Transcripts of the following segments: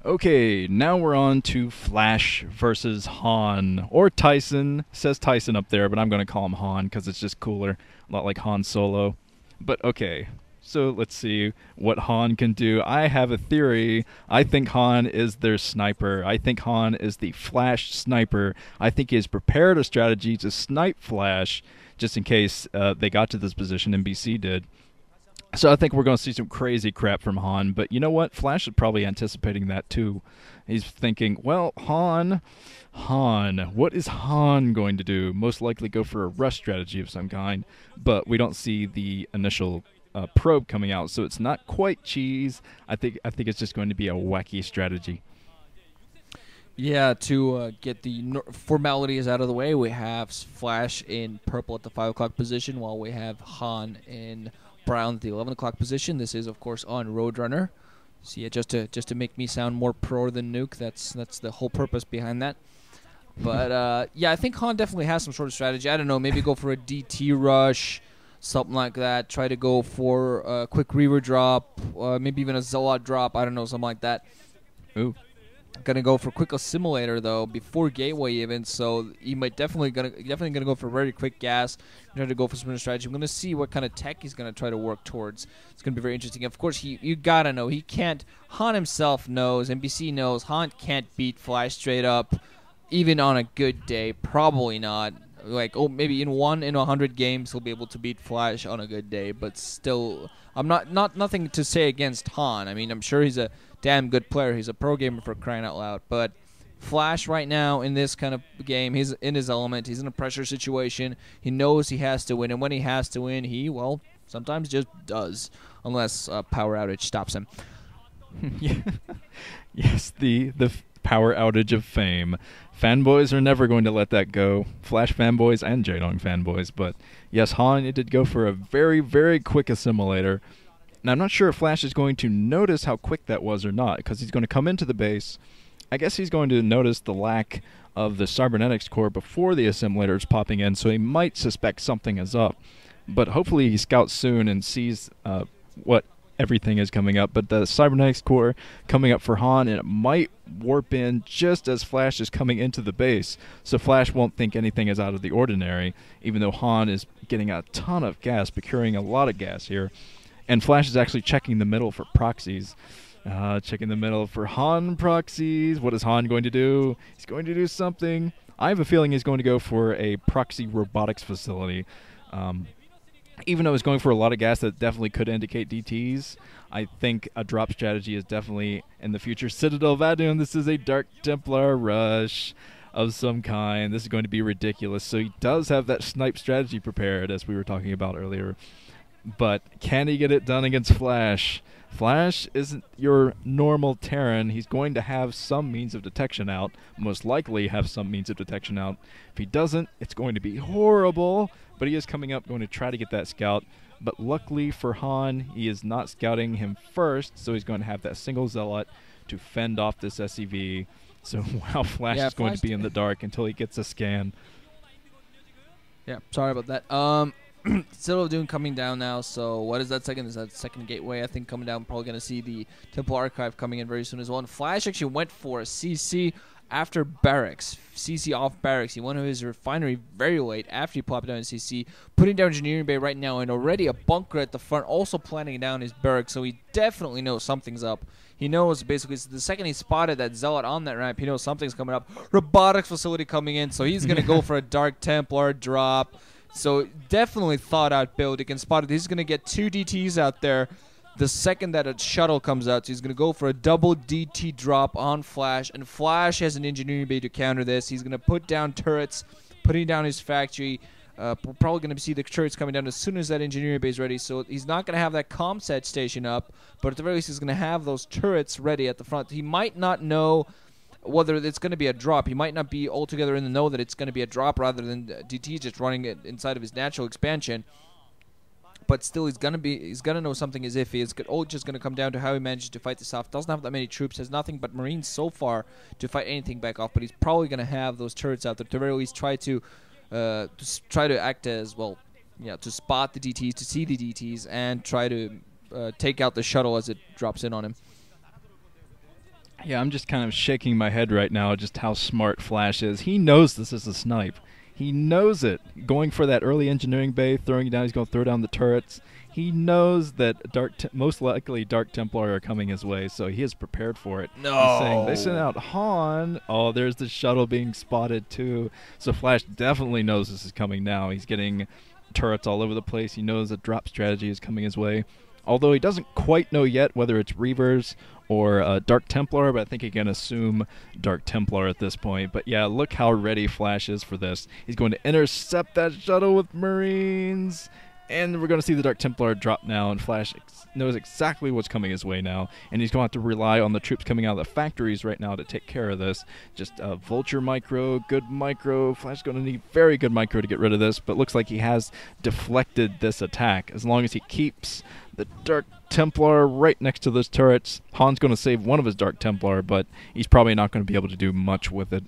Okay, now we're on to Flash versus Han. Or Tyson. Says Tyson up there, but I'm going to call him Han because it's just cooler. A lot like Han Solo. But okay, so let's see what Han can do. I have a theory. I think Han is their sniper. I think Han is the Flash sniper. I think he has prepared a strategy to snipe Flash just in case they got to this position. MBC did. So I think we're going to see some crazy crap from Han. But you know what? Flash is probably anticipating that too. He's thinking, well, Han, what is Han going to do? Most likely go for a rush strategy of some kind. But we don't see the initial probe coming out, so it's not quite cheese. I think it's just going to be a wacky strategy. Yeah, to get the formalities out of the way, we have Flash in purple at the 5 o'clock position, while we have Han in brown at the 11 o'clock position. This is, of course, on Roadrunner. So yeah, just to make me sound more pro than Nuke. That's the whole purpose behind that. But yeah, I think Han definitely has some sort of strategy. I don't know, maybe go for a DT rush, something like that. Try to go for a quick Reaver drop, maybe even a Zealot drop. I don't know, something like that. Ooh. Gonna go for quick assimilator though before gateway even, so he might definitely gonna go for very quick gas. Try to go for some strategy. I'm gonna see what kind of tech he's gonna try to work towards. It's gonna be very interesting. Of course, you gotta know he can't. Han himself knows. MBC knows Han can't beat Flash straight up, even on a good day. Probably not. Like, oh, maybe in 100 games he'll be able to beat Flash on a good day, but still, I'm not nothing to say against Han. I mean, I'm sure he's a damn good player. He's a pro gamer for crying out loud. But Flash right now in this kind of game, he's in his element. He's in a pressure situation. He knows he has to win, and when he has to win, he, well, sometimes just does, unless a power outage stops him. Yeah. Yes, the power outage of fame. Fanboys are never going to let that go. Flash fanboys and Jaedong fanboys. But yes, Han did go for a very, very quick assimilator. Now, I'm not sure if Flash is going to notice how quick that was or not, because he's going to come into the base. I guess he's going to notice the lack of the cybernetics core before the assimilator is popping in, so he might suspect something is up. But hopefully he scouts soon and sees what everything is coming up. But the cybernetics core coming up for Han, and it might warp in just as Flash is coming into the base, so Flash won't think anything is out of the ordinary, even though Han is getting a ton of gas, procuring a lot of gas here. And Flash is actually checking the middle for proxies. Checking the middle for Han proxies. What is Han going to do? He's going to do something. I have a feeling he's going to go for a proxy robotics facility. Even though he's going for a lot of gas that definitely could indicate DTs, I think a drop strategy is definitely in the future. Citadel Vadun, this is a Dark Templar rush of some kind. This is going to be ridiculous. So he does have that snipe strategy prepared, as we were talking about earlier. But can he get it done against Flash? Flash isn't your normal Terran. He's going to have some means of detection out. Most likely have some means of detection out. If he doesn't, it's going to be horrible. But he is coming up, going to try to get that scout. But luckily for Han, he is not scouting him first, so he's going to have that single zealot to fend off this SCV. So wow, Flash is going to be in the dark until he gets a scan. Yeah, sorry about that. Citadel Doom coming down now, so what is that second? Is that second gateway, I think, coming down? Probably going to see the Temple Archive coming in very soon as well. And Flash actually went for a CC after Barracks. CC off Barracks. He went to his refinery very late after he popped down his CC, putting down Engineering Bay right now, and already a bunker at the front, also planning down his Barracks, so he definitely knows something's up. He knows, basically, the second he spotted that Zealot on that ramp, he knows something's coming up. Robotics facility coming in, so he's going to go for a Dark Templar drop. So definitely thought out build. You can spot it. He's going to get 2 DTs out there the second that a shuttle comes out. So he's going to go for a double DT drop on Flash. And Flash has an engineering bay to counter this. He's going to put down turrets, putting down his factory. We're probably going to see the turrets coming down as soon as that engineering bay is ready. So he's not going to have that comm set station up, but at the very least he's going to have those turrets ready at the front. He might not know whether it's going to be a drop. He might not be altogether in the know that it's going to be a drop rather than DT just running it inside of his natural expansion. But still, he's going to know something is iffy. It's all just going to come down to how he manages to fight this off. Doesn't have that many troops. Has nothing but Marines so far to fight anything back off. But he's probably going to have those turrets out there to very least try to act as, well, yeah, to spot the DTs, to see the DTs, and try to take out the shuttle as it drops in on him. Yeah, I'm just kind of shaking my head right now just how smart Flash is. He knows this is a snipe. He knows it. Going for that early engineering bay, throwing it down, he's going to throw down the turrets. He knows that most likely Dark Templar are coming his way, so he is prepared for it. No. He's saying, they sent out Han. Oh, there's the shuttle being spotted too. So Flash definitely knows this is coming now. He's getting turrets all over the place. He knows a drop strategy is coming his way. Although he doesn't quite know yet whether it's Reavers or Dark Templar, but I think he can assume Dark Templar at this point. But yeah, look how ready Flash is for this. He's going to intercept that shuttle with Marines. And we're going to see the Dark Templar drop now, and Flash knows exactly what's coming his way now. And he's going to have to rely on the troops coming out of the factories right now to take care of this. Just Vulture micro, good micro. Flash is going to need very good micro to get rid of this, but looks like he has deflected this attack. As long as he keeps the Dark Templar right next to those turrets, Han's going to save one of his Dark Templar, but he's probably not going to be able to do much with it.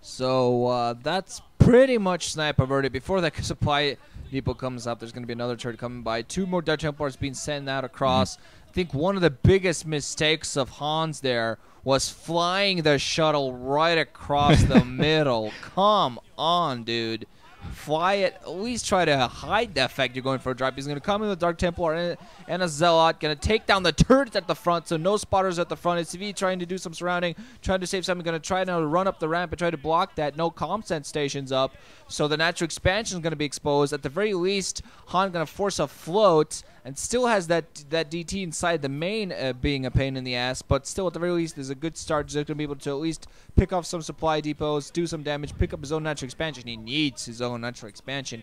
So that's pretty much snipe averted. Before that supply depot comes up, there's going to be another turret coming by. 2 more Dark Templars being sent out across. I think one of the biggest mistakes of Han's there was flying the shuttle right across the middle. Come on, dude. Fly it. At least try to hide the fact you're going for a drop. He's going to come in with Dark Templar and a Zealot. Going to take down the turrets at the front, so no spotters at the front. It's CV trying to do some surrounding, trying to save something. Going to try now to run up the ramp and try to block that. No comm sense stations up, so the natural expansion is going to be exposed. At the very least, Han going to force a float and still has that DT inside the main being a pain in the ass, but still at the very least there's a good start. He's going to be able to at least pick off some supply depots, do some damage, pick up his own natural expansion. He needs his own natural expansion.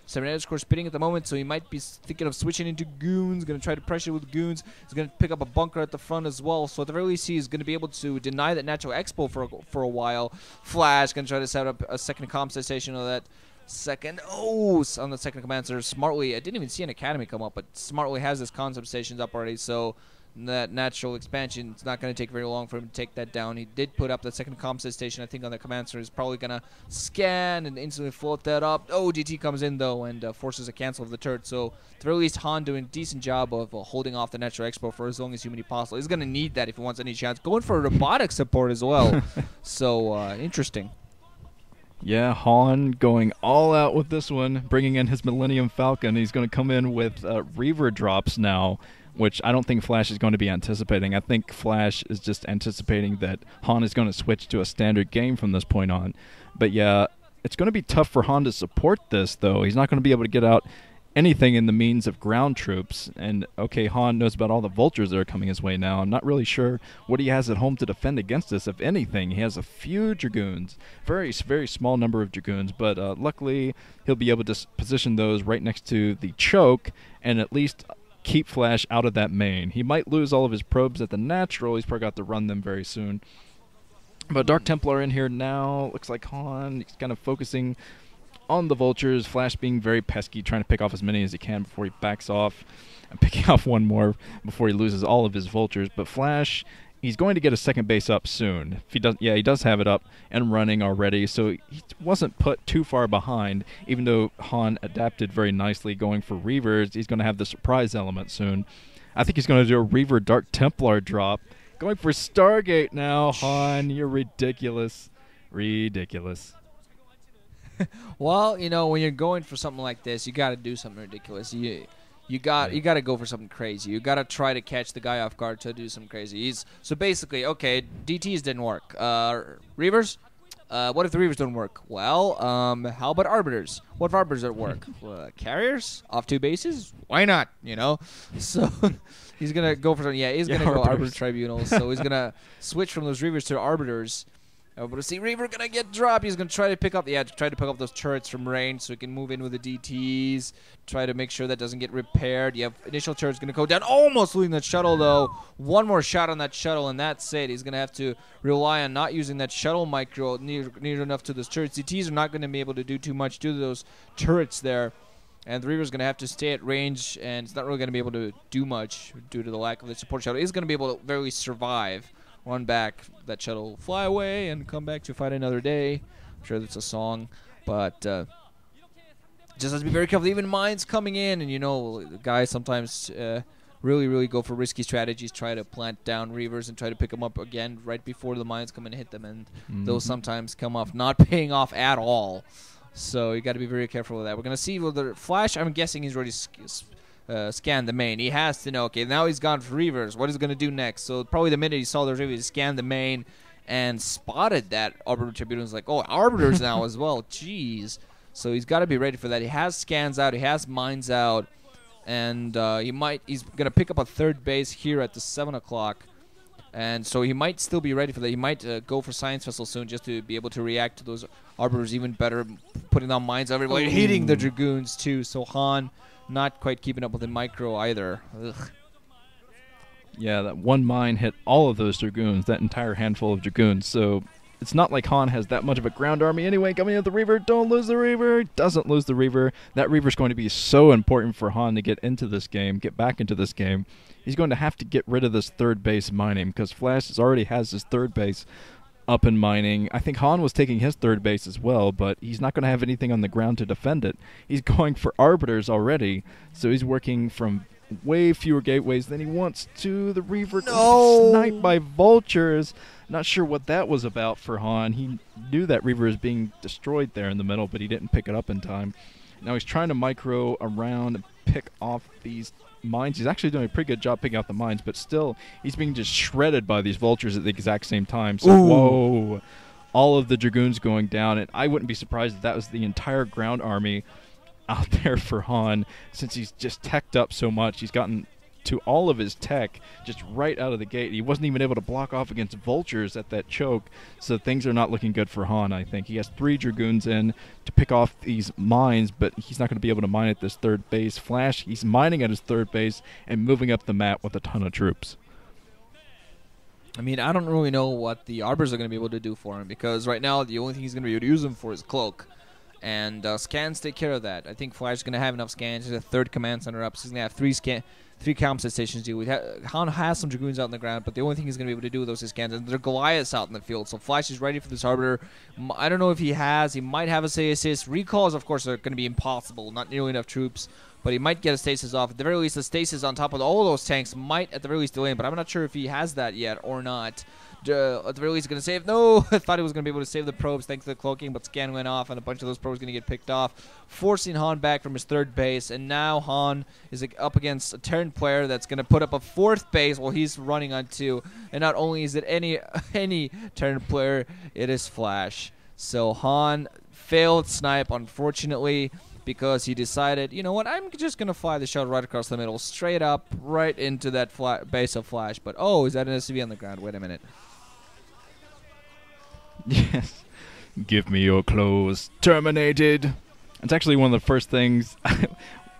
Cybernetics, of course, spitting at the moment, so he might be thinking of switching into goons, going to try to pressure with goons. He's going to pick up a bunker at the front as well, so at the very least he's going to be able to deny that natural expo for a while. Flash going to try to set up a second comm station of that second. Oh, on the second command center. Smartly, I didn't even see an academy come up, but Smartly has his concept stations up already, so that natural expansion, it's not going to take very long for him to take that down. He did put up that second comset station, I think, on the command center. He's probably going to scan and instantly float that up. Oh, DT comes in, though, and forces a cancel of the turret. So, at the very least, Han doing a decent job of holding off the natural expo for as long as humanly possible. He's going to need that if he wants any chance. Going for robotic support as well. So, interesting. Yeah, Han going all out with this one, bringing in his Millennium Falcon. He's going to come in with Reaver drops now, which I don't think Flash is going to be anticipating. I think Flash is just anticipating that Han is going to switch to a standard game from this point on. But yeah, it's going to be tough for Han to support this, though. He's not going to be able to get out anything in the means of ground troops. And, okay, Han knows about all the vultures that are coming his way now. I'm not really sure what he has at home to defend against this, if anything. He has a few Dragoons, very, very small number of Dragoons, but luckily he'll be able to position those right next to the choke and at least keep Flash out of that main. He might lose all of his probes at the natural. He's probably got to run them very soon. But Dark Templar in here now. Looks like Han, he's kind of focusing on the vultures. Flash being very pesky, trying to pick off as many as he can before he backs off, and picking off one more before he loses all of his vultures. But Flash, he's going to get a second base up soon. If he does, yeah, he does have it up and running already, so he wasn't put too far behind. Even though Han adapted very nicely going for Reavers, he's going to have the surprise element soon. I think he's going to do a Reaver Dark Templar drop. Going for Stargate now. Han, you're ridiculous. Ridiculous. Well, you know, when you're going for something like this, you got to do something ridiculous. You got to go for something crazy. You got to try to catch the guy off guard to do something crazy. So basically, okay, DTs didn't work. Reavers? What if the Reavers don't work? Well, how about Arbiters? What if Arbiters don't work? Carriers? Off 2 bases? Why not? You know? So he's going to go for something. Yeah, he's going to go Arbiter Tribunals. So he's going to switch from those Reavers to Arbiters. But to see Reaver gonna get dropped. He's gonna try to pick up those turrets from range so he can move in with the DTs. Try to make sure that doesn't get repaired. You have initial turrets gonna go down, almost losing that shuttle though. One more shot on that shuttle and that's it. He's gonna have to rely on not using that shuttle micro near enough to those turrets. DTs are not gonna be able to do too much to those turrets there. And the Reaver's going to have to stay at range, and it's not really going to be able to do much due to the lack of the support shuttle. He's going to be able to very least survive. Run back, that shuttle fly away, and come back to fight another day. I'm sure that's a song, but just have to be very careful. Even mines coming in, and you know, guys sometimes really go for risky strategies, try to plant down Reavers and try to pick them up again right before the mines come and hit them, and those sometimes come off not paying off at all. So you got to be very careful with that. We're going to see whether Flash, I'm guessing he's already scanned the main. He has to know, okay, now he's gone for Reavers. What is he going to do next? So probably the minute he saw those Reavers, he scanned the main and spotted that Arbiter Tribune. Was like, oh, Arbiters now as well. Jeez. So he's got to be ready for that. He has scans out. He has mines out. And he's going to pick up a third base here at the 7 o'clock. And so he might still be ready for that. He might go for Science Vessel soon just to be able to react to those Arbiters even better, putting down mines everywhere, hitting the Dragoons too. So Han not quite keeping up with the micro either. Ugh. Yeah, that one mine hit all of those Dragoons, that entire handful of Dragoons. So it's not like Han has that much of a ground army anyway. Coming at the Reaver, don't lose the Reaver. Doesn't lose the Reaver. That Reaver's going to be so important for Han to get into this game, get back into this game. He's going to have to get rid of this third base mining because Flash already has his third base up and mining. I think Han was taking his third base as well, but he's not going to have anything on the ground to defend it. He's going for Arbiters already, so he's working from way fewer gateways than he wants to. The Reaver sniped by vultures. Not sure what that was about for Han. He knew that Reaver was being destroyed there in the middle, but he didn't pick it up in time. Now he's trying to micro around and pick off these mines. He's actually doing a pretty good job picking out the mines, but still he's being just shredded by these vultures at the exact same time. So whoa, all of the Dragoons going down, and I wouldn't be surprised if that was the entire ground army out there for Han, since he's just teched up so much. He's gotten to all of his tech just right out of the gate. He wasn't even able to block off against vultures at that choke, so things are not looking good for Han, I think. He has 3 Dragoons in to pick off these mines, but he's not going to be able to mine at this third base. Flash, he's mining at his third base and moving up the map with a ton of troops. I mean, I don't really know what the Arbiters are going to be able to do for him, because right now the only thing he's going to be able to use them for is Cloak. And scans take care of that. I think Flash is going to have enough scans. He's a third command center up, so he's going to have 3 combat stations to do. Han has some Dragoons out on the ground, but the only thing he's going to be able to do with those is scans. And there are Goliaths out in the field, so Flash is ready for this Arbiter. I don't know if he might have a stasis. Recalls, of course, are going to be impossible. Not nearly enough troops, but he might get a stasis off. At the very least, the stasis on top of all those tanks might, at the very least, delay him, but I'm not sure if he has that yet or not. At the very least, going to save. No, I thought he was going to be able to save the probes thanks to the cloaking, but scan went off, and a bunch of those probes going to get picked off, forcing Han back from his third base. And now Han is up against a Terran player that's going to put up a 4th base while he's running on 2. And not only is it any Terran player, it is Flash. So Han failed snipe, unfortunately, because he decided, you know what, I'm just going to fly the shot right across the middle, straight up, right into that base of Flash. But, oh, is that an SCV on the ground? Wait a minute. Yes. Give me your clothes. Terminated. It's actually one of the first things.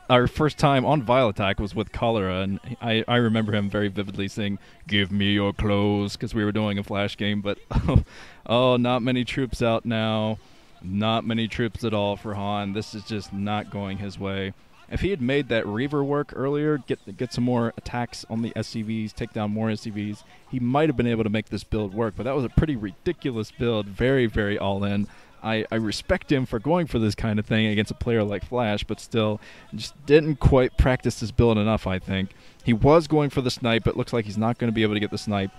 Our first time on Vile Attack was with Cholera, and I remember him very vividly saying, "Give me your clothes," because we were doing a Flash game. But, oh, not many troops out now. Not many troops at all for Han. This is just not going his way. If he had made that Reaver work earlier, get some more attacks on the SCVs, take down more SCVs, he might have been able to make this build work. But that was a pretty ridiculous build, very, very all-in. I respect him for going for this kind of thing against a player like Flash, but still just didn't quite practice his build enough, I think. He was going for the snipe, but looks like he's not going to be able to get the snipe.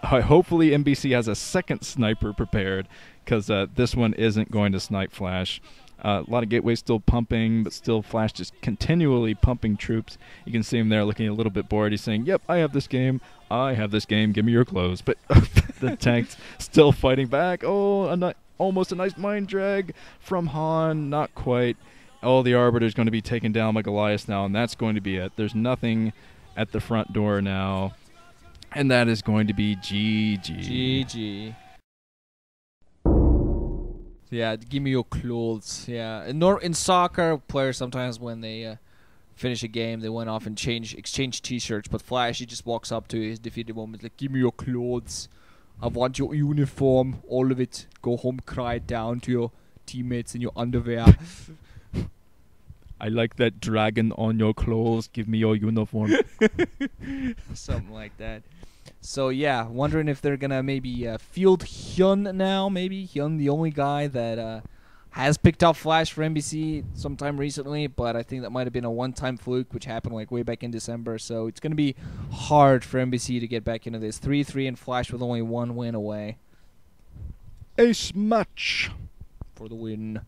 Hopefully MBC has a second sniper prepared, because this one isn't going to snipe Flash. A lot of gateways still pumping, but still Flash just continually pumping troops. You can see him there looking a little bit bored. He's saying, "Yep, I have this game. I have this game. Give me your clothes." But the tank's still fighting back. Oh, almost a nice mind drag from Han. Not quite. Oh, the Arbiter's going to be taken down by Goliath now, and that's going to be it. There's nothing at the front door now, and that is going to be GG. GG. Yeah, give me your clothes. Yeah, in soccer, players sometimes when they finish a game, they went off and exchange T-shirts. But Flash, he just walks up to his defeated moment like, "Give me your clothes. I want your uniform, all of it. Go home, cry it down to your teammates in your underwear." I like that dragon on your clothes. Give me your uniform. Something like that. So yeah, wondering if they're gonna maybe field Hyun now. Maybe Hyun, the only guy that has picked up Flash for MBC sometime recently, but I think that might have been a one-time fluke, which happened like way back in December. So it's going to be hard for MBC to get back into this. 3-3 and Flash with only one win away. Ace match For the win.